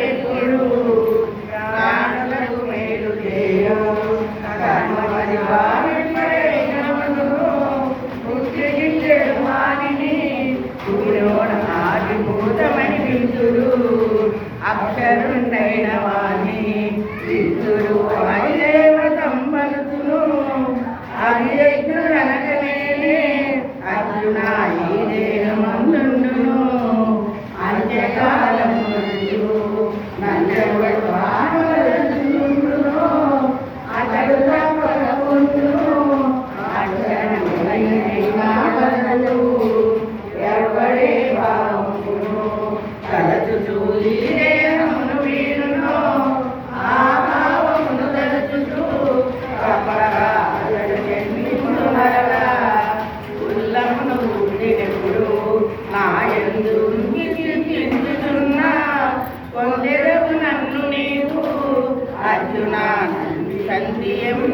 ఎప్పుడు ప్రాణులకు మేలు చేయు కనుమది వారిపైనను ఉద్యోగించడు వారిని గురువున ఆదిభూతమని పిలుచురు అక్షరుండైన వాణి విద్యుడు వాయుదేవతంబలుతును అభియజ్ఞులనగనేనే అర్జున ఈ దేహమందుండును అంత్యకాలము నందడు వానరుండును అతడు తప్పకుండును అక్షరములైనడు ఎవడే భావమును తలచుచూ ఈ దేహమును వీరును ఆ భావమును తలచుచూ తప్పగా అతడు జన్మించును మరలా ఉల్లమును పుట్టినప్పుడు నా యందు చింతించుచున్నా పొందెదవు నన్ను నీవు అర్జున సంధ్యము